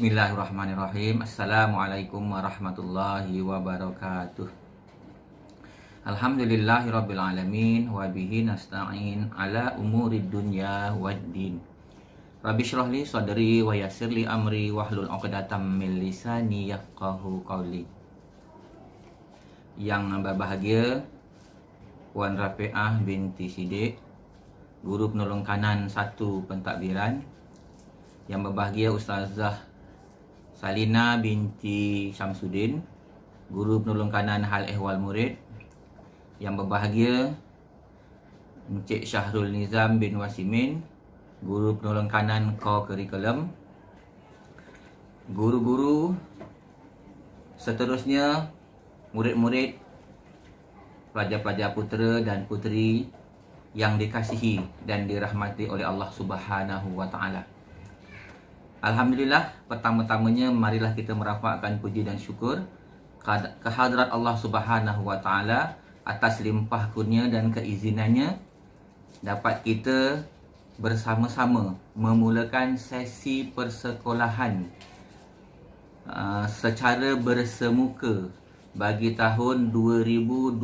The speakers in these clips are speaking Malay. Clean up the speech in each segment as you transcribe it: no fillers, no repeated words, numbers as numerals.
Bismillahirrahmanirrahim. Assalamualaikum warahmatullahi wabarakatuh. Alhamdulillahirabbil alamin wa bihi nasta'in ala umurid dunya waddin. Rabbi shrah li sadri wa yassir li amri wahlul 'uqdatam min lisani yafqahu qawli. Yang berbahagia Puan Rafi'ah binti Siddiq, Guru Penolong Kanan 1 Pentadbiran. Yang berbahagia Ustazah Salina binti Syamsuddin, Guru Penolong Kanan Hal Ehwal Murid. Yang berbahagia Encik Syahrul Nizam bin Wasimin, Guru Penolong Kanan Core Curriculum. Guru-guru seterusnya, murid-murid, pelajar-pelajar putera dan puteri yang dikasihi dan dirahmati oleh Allah Subhanahu wa taala. Alhamdulillah, pertama-tamanya marilah kita merafakkan puji dan syukur kehadrat Allah Subhanahu wa taala atas limpah kurnia dan keizinannya dapat kita bersama-sama memulakan sesi persekolahan secara bersemuka bagi tahun 2021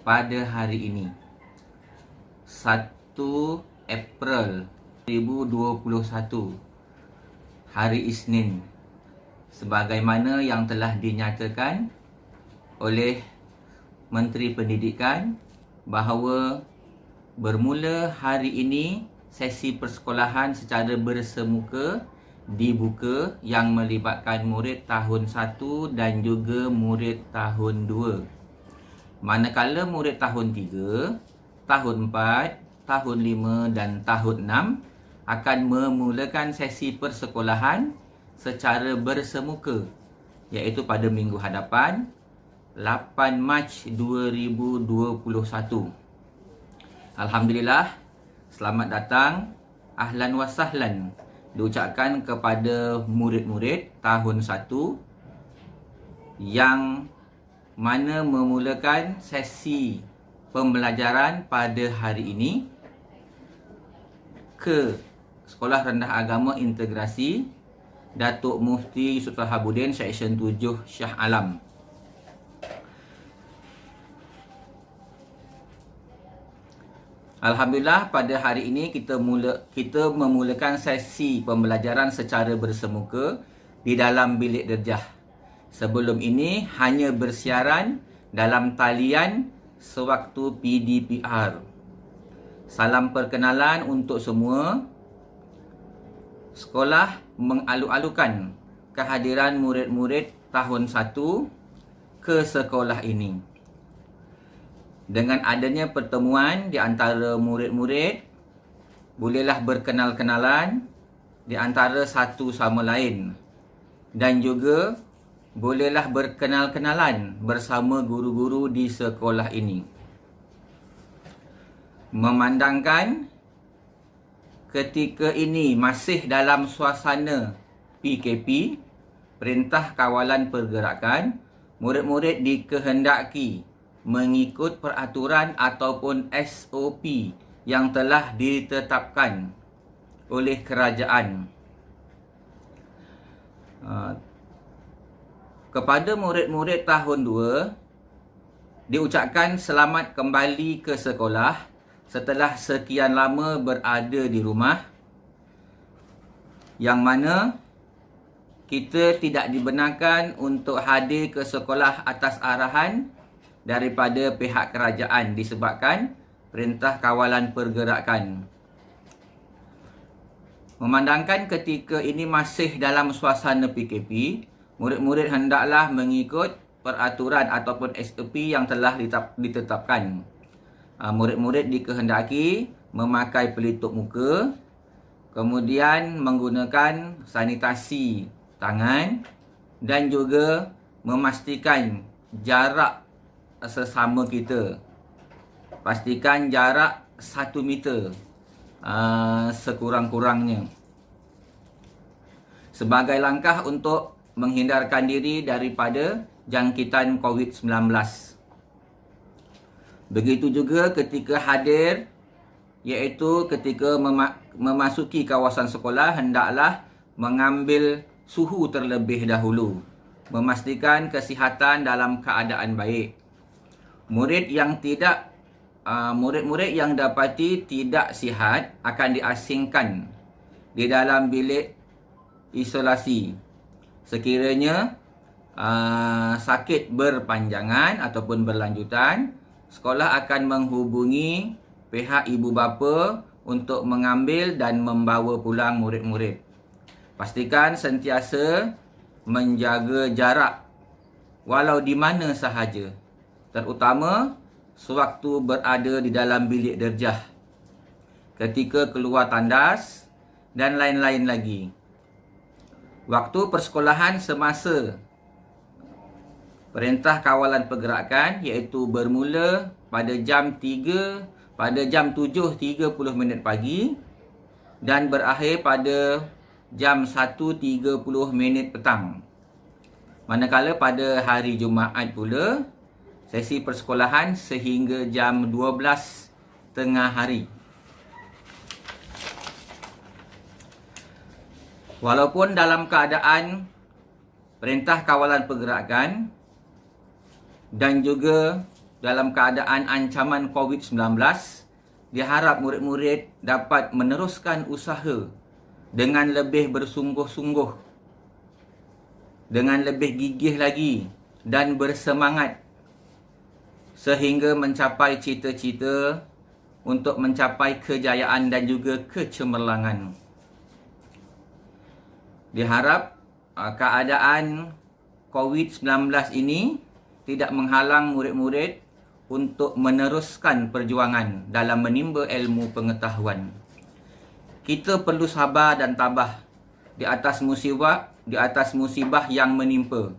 pada hari ini, 1 April 2021, hari Isnin, sebagaimana yang telah dinyatakan oleh Menteri Pendidikan bahawa bermula hari ini sesi persekolahan secara bersemuka dibuka yang melibatkan murid tahun 1 dan juga murid tahun 2. Manakala murid tahun 3, tahun 4, tahun 5 dan tahun 6 akan memulakan sesi persekolahan secara bersemuka, iaitu pada minggu hadapan 8 Mac 2021. Alhamdulillah, selamat datang, ahlan wa sahlan diucapkan kepada murid-murid tahun 1 yang mana memulakan sesi pembelajaran pada hari ini ke Sekolah Rendah Agama Integrasi Datuk Mufti Yusuf Sahabuddin Seksyen 7 Shah Alam. Alhamdulillah, pada hari ini kita memulakan sesi pembelajaran secara bersemuka di dalam bilik darjah. Sebelum ini hanya bersiaran dalam talian sewaktu PDPR. Salam perkenalan untuk semua. Sekolah mengalu-alukan kehadiran murid-murid tahun 1 ke sekolah ini. Dengan adanya pertemuan di antara murid-murid, bolehlah berkenal-kenalan di antara satu sama lain, dan juga bolehlah berkenal-kenalan bersama guru-guru di sekolah ini. Memandangkan ketika ini masih dalam suasana PKP, Perintah Kawalan Pergerakan, murid-murid dikehendaki mengikut peraturan ataupun SOP yang telah ditetapkan oleh kerajaan. Kepada murid-murid tahun 2, diucapkan selamat kembali ke sekolah setelah sekian lama berada di rumah, yang mana kita tidak dibenarkan untuk hadir ke sekolah atas arahan daripada pihak kerajaan disebabkan Perintah Kawalan Pergerakan. Memandangkan ketika ini masih dalam suasana PKP, murid-murid hendaklah mengikut peraturan ataupun SOP yang telah ditetapkan. Murid-murid dikehendaki memakai pelitup muka, kemudian menggunakan sanitasi tangan, dan juga memastikan jarak sesama kita. Pastikan jarak 1 meter sekurang-kurangnya, sebagai langkah untuk menghindarkan diri daripada jangkitan COVID-19. Begitu juga ketika hadir, iaitu ketika memasuki kawasan sekolah, hendaklah mengambil suhu terlebih dahulu, memastikan kesihatan dalam keadaan baik. Murid-murid yang dapati tidak sihat akan diasingkan di dalam bilik isolasi. Sekiranya sakit berpanjangan ataupun berlanjutan, sekolah akan menghubungi pihak ibu bapa untuk mengambil dan membawa pulang murid-murid. Pastikan sentiasa menjaga jarak walau di mana sahaja, terutama sewaktu berada di dalam bilik darjah, ketika keluar tandas dan lain-lain lagi. Waktu persekolahan semasa Perintah Kawalan Pergerakan iaitu bermula pada jam 7.30 pagi dan berakhir pada jam 1.30 petang. Manakala pada hari Jumaat pula, sesi persekolahan sehingga jam 12 tengah hari. Walaupun dalam keadaan Perintah Kawalan Pergerakan dan juga dalam keadaan ancaman COVID-19, diharap murid-murid dapat meneruskan usaha dengan lebih bersungguh-sungguh, dengan lebih gigih lagi dan bersemangat sehingga mencapai cita-cita untuk mencapai kejayaan dan juga kecemerlangan. Diharap keadaan COVID-19 ini tidak menghalang murid-murid untuk meneruskan perjuangan dalam menimba ilmu pengetahuan. Kita perlu sabar dan tabah di atas musibah yang menimpa.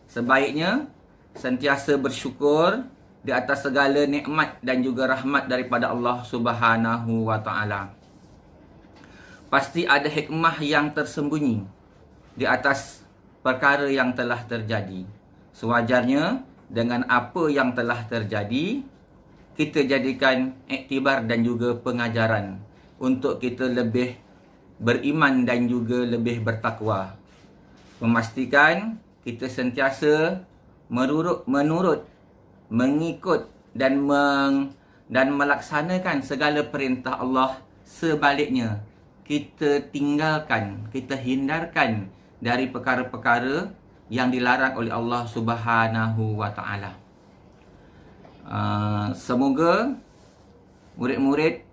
Sebaiknya sentiasa bersyukur di atas segala nikmat dan juga rahmat daripada Allah Subhanahu wa taala. Pasti ada hikmah yang tersembunyi di atas perkara yang telah terjadi. Sewajarnya dengan apa yang telah terjadi, kita jadikan iktibar dan juga pengajaran untuk kita lebih beriman dan juga lebih bertakwa. Memastikan kita sentiasa menurut, mengikut dan melaksanakan segala perintah Allah. Sebaliknya, kita tinggalkan, kita hindarkan dari perkara-perkara yang dilarang oleh Allah Subhanahu wa taala. Semoga murid-murid,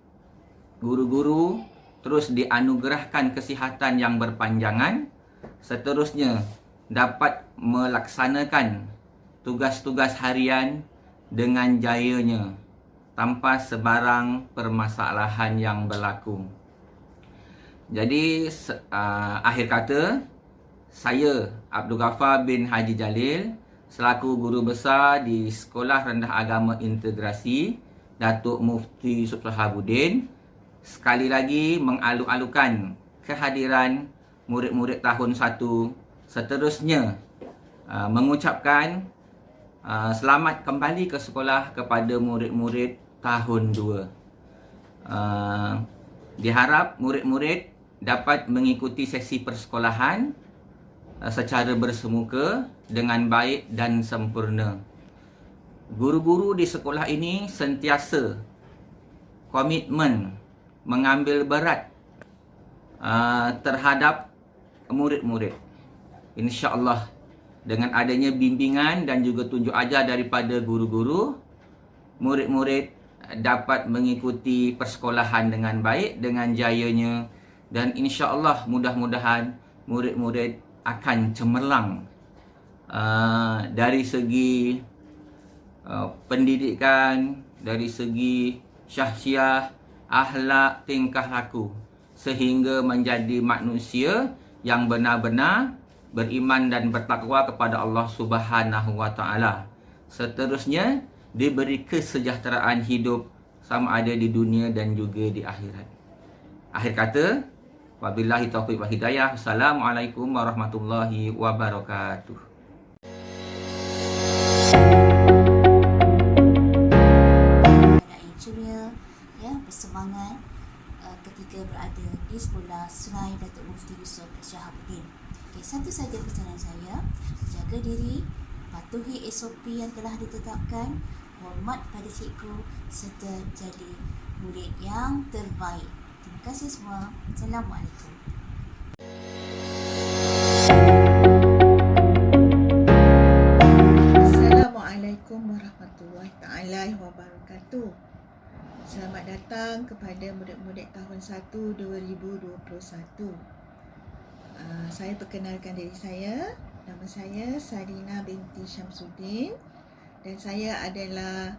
guru-guru terus dianugerahkan kesihatan yang berpanjangan, seterusnya dapat melaksanakan tugas-tugas harian dengan jayanya tanpa sebarang permasalahan yang berlaku. Jadi akhir kata, saya Abdul Ghaffar bin Haji Jalil selaku guru besar di Sekolah Rendah Agama Integrasi Datuk Mufti Yusuf Sahabuddin sekali lagi mengalu-alukan kehadiran murid-murid tahun 1, seterusnya mengucapkan selamat kembali ke sekolah kepada murid-murid tahun 2. Diharap murid-murid dapat mengikuti sesi persekolahan secara bersemuka dengan baik dan sempurna. Guru-guru di sekolah ini sentiasa komitmen mengambil berat terhadap murid-murid. InsyaAllah dengan adanya bimbingan dan juga tunjuk ajar daripada guru-guru, murid-murid dapat mengikuti persekolahan dengan baik, dengan jayanya, dan insyaAllah mudah-mudahan murid-murid akan cemerlang dari segi pendidikan, dari segi syahsiah, akhlak, tingkah laku, sehingga menjadi manusia yang benar-benar beriman dan bertakwa kepada Allah Subhanahu wa taala. Seterusnya diberi kesejahteraan hidup sama ada di dunia dan juga di akhirat. Akhir kata, wabillahi taufiq wal hidayah. Assalamualaikum warahmatullahi wabarakatuh. Ceria, ya, bersemangat ketika berada di sekolah Sungai Datuk Mufti Yusof Syahabuddin. Satu saja pesanan saya, jaga diri, patuhi SOP yang telah ditetapkan, hormat pada cikgu serta jadi murid yang terbaik. Terima kasih semua. Assalamualaikum. Assalamualaikum warahmatullahi taala wabarakatuh. Selamat datang kepada murid-murid tahun 1 2021. Saya perkenalkan diri saya. Nama saya Sarina binti Syamsuddin dan saya adalah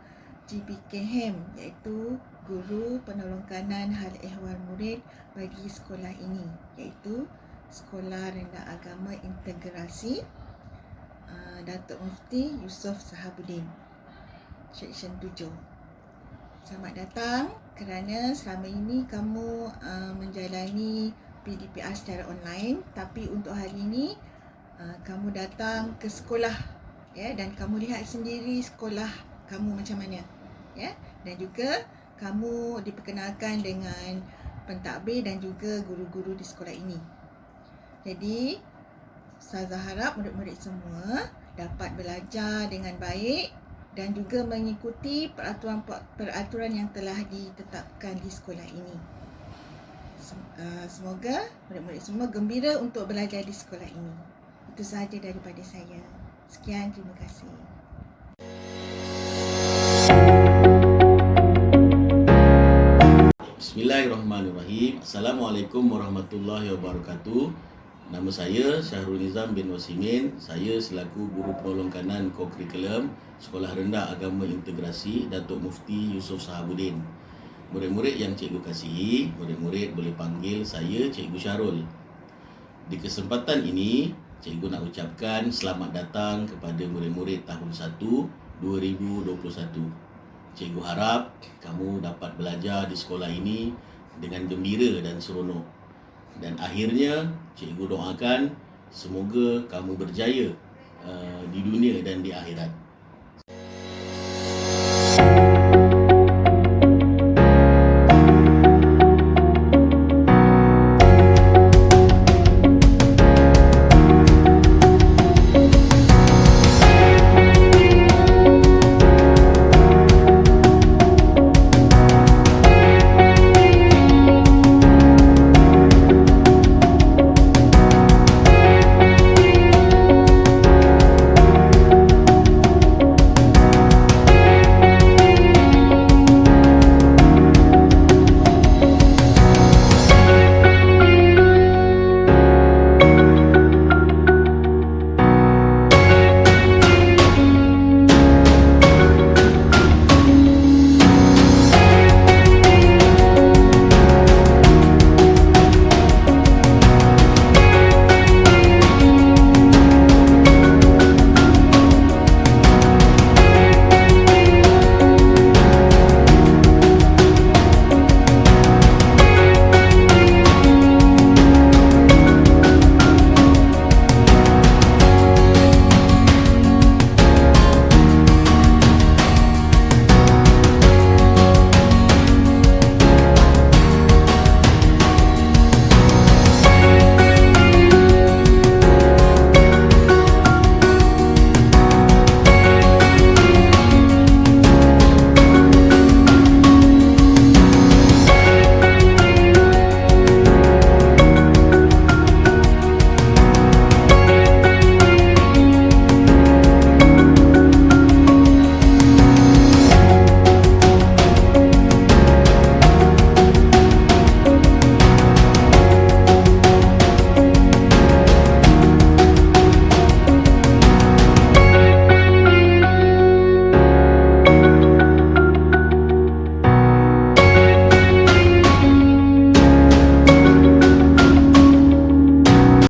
GPKM, iaitu Guru Penolong Kanan Hal Ehwal Murid bagi sekolah ini, iaitu Sekolah Rendah Agama Integrasi Datuk Mufti Yusof Syahabuddin, Seksyen 7. Selamat datang kerana selama ini kamu menjalani PDPR secara online, tapi untuk hari ini kamu datang ke sekolah, ya, dan kamu lihat sendiri sekolah kamu macam mana, ya, dan juga kamu diperkenalkan dengan pentadbir dan juga guru-guru di sekolah ini. Jadi Ustazah harap murid-murid semua dapat belajar dengan baik dan juga mengikuti peraturan yang telah ditetapkan di sekolah ini. Semoga murid-murid semua gembira untuk belajar di sekolah ini. Itu sahaja daripada saya. Sekian, terima kasih. Bismillahirrahmanirrahim. Assalamualaikum warahmatullahi wabarakatuh. Nama saya Syahrul Nizam bin Wasimin. Saya selaku Guru Penolong Kanan Co-Curriculum Sekolah Rendah Agama Integrasi Datuk Mufti Yusof Syahabuddin. Murid-murid yang cikgu kasihi, murid-murid boleh panggil saya Cikgu Syarul. Di kesempatan ini, cikgu nak ucapkan selamat datang kepada murid-murid tahun 1 2021. Cikgu harap kamu dapat belajar di sekolah ini dengan gembira dan seronok. Dan akhirnya, cikgu doakan semoga kamu berjaya di dunia dan di akhirat.